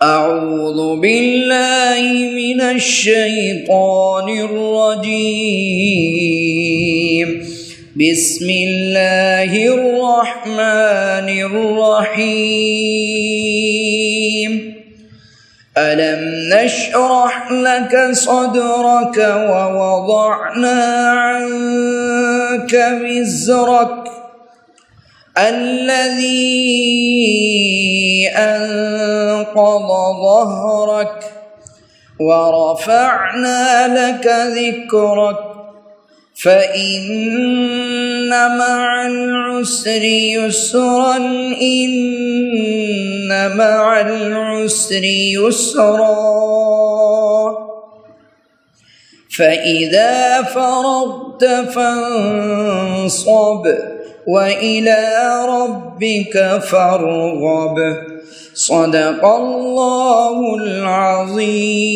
أعوذ بالله من الشيطان الرجيم. بسم الله الرحمن الرحيم. ألم نشرح لك صدرك ووضعنا عنك وزرك الذي أنقض ظهرك ورفعنا لك ذكرك فإن مع العسر يسرا إن مع العسر يسرا فإذا فرغت فانصب وإلى ربك فارغب. صدق الله العظيم.